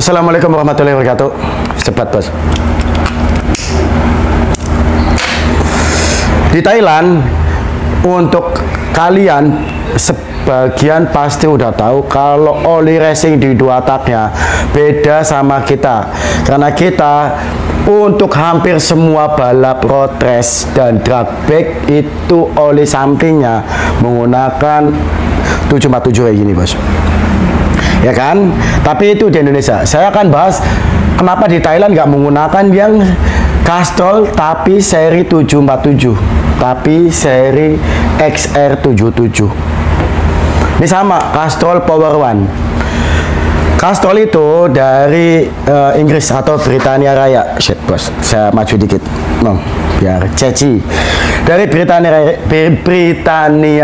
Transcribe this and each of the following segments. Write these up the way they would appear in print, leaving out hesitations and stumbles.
Assalamualaikum warahmatullahi wabarakatuh. Cepat bos. Di Thailand, untuk kalian sebagian pasti udah tahu kalau oli racing di dua taknya beda sama kita, karena kita untuk hampir semua balap road race dan drag bike itu oli sampingnya menggunakan 747 kayak gini bos, ya kan? Tapi itu di Indonesia. Saya akan bahas kenapa di Thailand nggak menggunakan yang Castrol tapi seri 747, tapi seri XR77. Ini sama Castrol Power One. Castrol itu dari Inggris atau Britania Raya. Shit bos, saya maju dikit, biar ceci. Dari Britania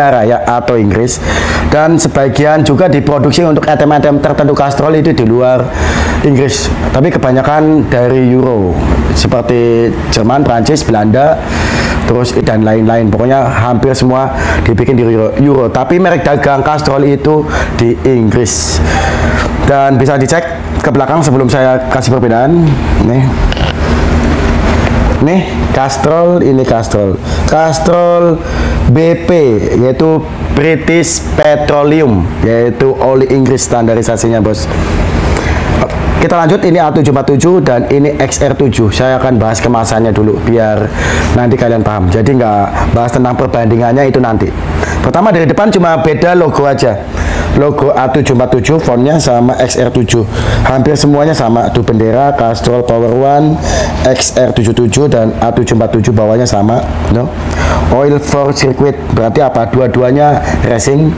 Raya atau Inggris, dan sebagian juga diproduksi untuk item-item tertentu Castrol itu di luar Inggris, tapi kebanyakan dari Euro seperti Jerman, Prancis, Belanda, terus dan lain-lain. Pokoknya hampir semua dibikin di Euro. Tapi merek dagang Castrol itu di Inggris. Dan bisa dicek ke belakang sebelum saya kasih perbedaan. Nih Castrol, ini Castrol BP, yaitu British Petroleum, yaitu oli Inggris standarisasinya bos. Kita lanjut, ini A747 dan ini XR7. Saya akan bahas kemasannya dulu biar nanti kalian paham. Jadi nggak bahas tentang perbandingannya itu nanti. Pertama dari depan cuma beda logo aja. Logo A747 fontnya sama XR7. Hampir semuanya sama. Itu bendera Castrol Power One, XR77 dan A747 bawahnya sama. No? Oil for circuit berarti apa? Dua-duanya racing.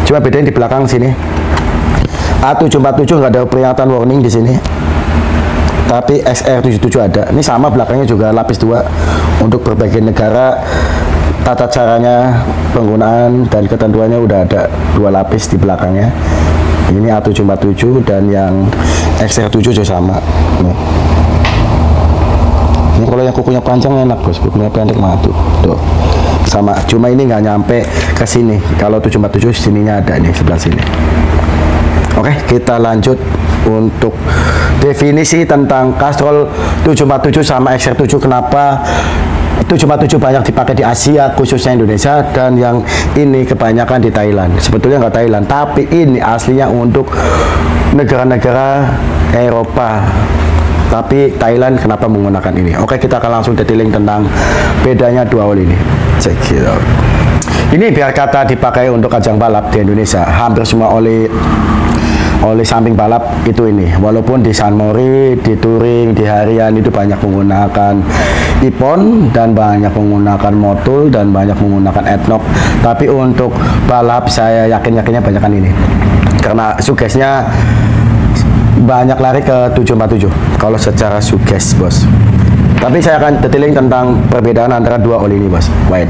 Cuma bedain di belakang sini. A747 nggak ada peringatan warning di sini, tapi XR77 ada. Ini sama, belakangnya juga lapis 2 untuk berbagai negara. Tata caranya penggunaan dan ketentuannya udah ada 2 lapis di belakangnya. Ini A747 dan yang XR7 juga sama. Ini kalau yang kukunya panjang enak bos, kukunya pendek mah tuh sama. Cuma ini nggak nyampe ke sini. Kalau 747 sininya ada nih, sebelah sini. Oke, kita lanjut untuk definisi tentang Castrol 747 sama XR7. Kenapa 747 banyak dipakai di Asia, khususnya Indonesia, dan yang ini kebanyakan di Thailand. Sebetulnya nggak Thailand, tapi ini aslinya untuk negara-negara Eropa. Tapi Thailand kenapa menggunakan ini? Oke, kita akan langsung detailing tentang bedanya dua oli ini. Check it out. Ini biar kata dipakai untuk ajang balap di Indonesia. Hampir semua oli samping balap itu ini, walaupun di San Mori, di Touring, di harian itu banyak menggunakan Ippon dan banyak menggunakan Motul dan banyak menggunakan Etnok, tapi untuk balap saya yakinnya banyakkan ini karena sugesnya banyak lari ke 747 kalau secara suges bos. Tapi saya akan detailing tentang perbedaan antara dua oli ini bos. Wait.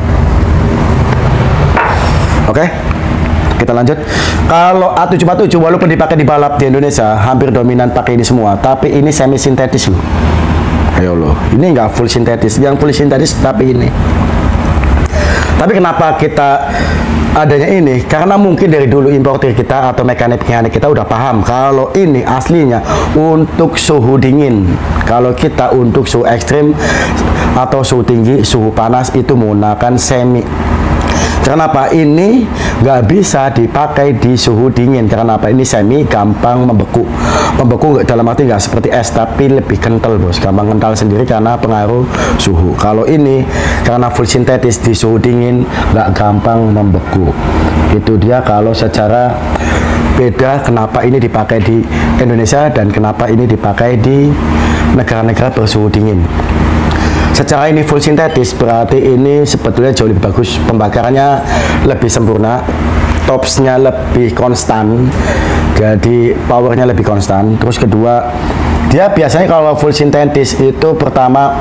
Oke. Kita lanjut. Kalau A747 walaupun dipakai di balap di Indonesia hampir dominan pakai ini semua, tapi ini semi sintetis loh. Ayo loh, ini nggak full sintetis. Yang full sintetis tapi ini. Tapi kenapa kita adanya ini? Karena mungkin dari dulu importer kita atau mekanik kita udah paham kalau ini aslinya untuk suhu dingin. Kalau kita untuk suhu ekstrim atau suhu tinggi, suhu panas itu menggunakan semi. Kenapa ini nggak bisa dipakai di suhu dingin? Karena apa? Ini semi gampang membeku. Membeku dalam arti nggak seperti es, tapi lebih kental bos. Gampang kental sendiri karena pengaruh suhu. Kalau ini karena full sintetis di suhu dingin nggak gampang membeku. Itu dia kalau secara beda kenapa ini dipakai di Indonesia dan kenapa ini dipakai di negara-negara bersuhu dingin. Secara ini full sintetis berarti ini sebetulnya jauh lebih bagus, pembakarannya lebih sempurna, topsnya lebih konstan, jadi powernya lebih konstan. Terus kedua, dia biasanya kalau full sintetis itu pertama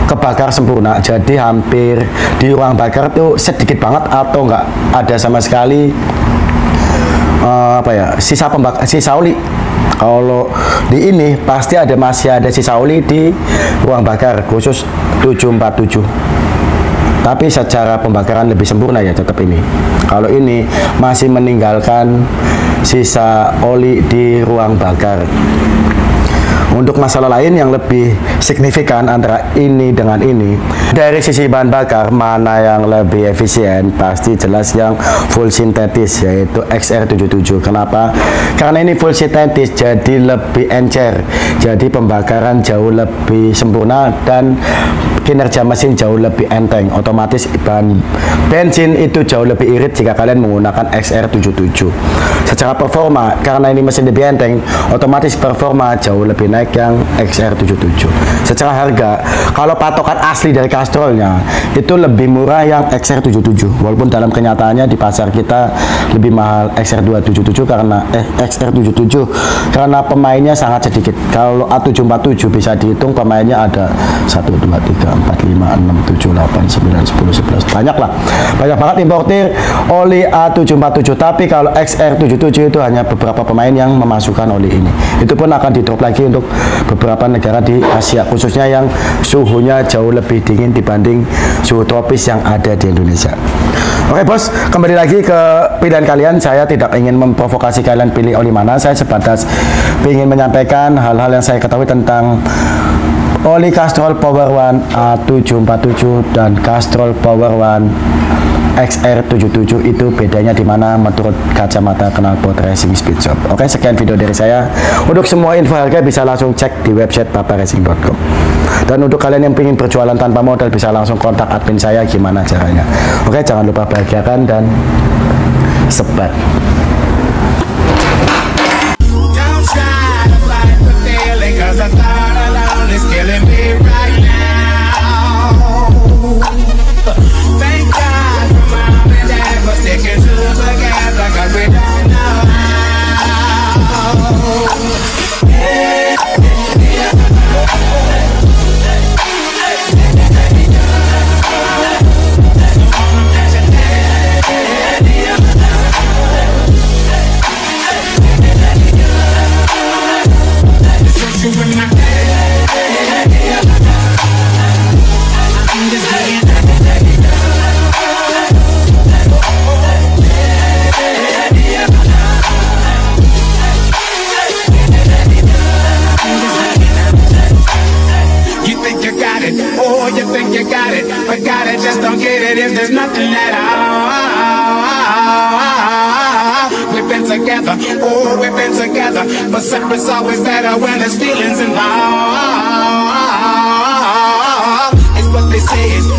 kebakar sempurna, jadi hampir di ruang bakar tuh sedikit banget atau enggak ada sama sekali sisa oli. Kalau di ini pasti masih ada sisa oli di ruang bakar khusus 747. Tapi secara pembakaran lebih sempurna ya tetap ini. Kalau ini masih meninggalkan sisa oli di ruang bakar. Untuk masalah lain yang lebih signifikan antara ini dengan ini, dari sisi bahan bakar mana yang lebih efisien, pasti jelas yang full sintetis, yaitu XR77. Kenapa? Karena ini full sintetis, jadi lebih encer, jadi pembakaran jauh lebih sempurna dan kinerja mesin jauh lebih enteng. Otomatis bahan bensin itu jauh lebih irit jika kalian menggunakan XR77. Secara performa, karena ini mesin lebih enteng, otomatis performa jauh lebih naik yang XR77. Secara harga, kalau patokan asli dari Castrolnya itu lebih murah yang XR77, walaupun dalam kenyataannya di pasar kita lebih mahal XR277 karena pemainnya sangat sedikit. Kalau A747 bisa dihitung pemainnya ada 1, 2, 3, 4, 5, 6, 7, 8, 9, 10, 11, banyak banget importir oli A747. Tapi kalau XR77 itu hanya beberapa pemain yang memasukkan oli ini. Itu pun akan di-drop lagi untuk beberapa negara di Asia, khususnya yang suhunya jauh lebih dingin dibanding suhu tropis yang ada di Indonesia. Oke bos, kembali lagi ke pilihan kalian. Saya tidak ingin memprovokasi kalian pilih oli mana, saya sebatas ingin menyampaikan hal-hal yang saya ketahui tentang oli Castrol Power One A747 dan Castrol Power One XR77 itu bedanya di mana menurut kacamata knalpot Racing Speed Shop. Oke, sekian video dari saya. Untuk semua info harga bisa langsung cek di website paparacing.com. Dan untuk kalian yang ingin berjualan tanpa modal bisa langsung kontak admin saya gimana caranya. Oke, jangan lupa bahagiakan dan sebat. Just don't get it if there's nothing at all. We've been together, oh, we've been together, but separate's always better when there's feelings involved. It's what they say is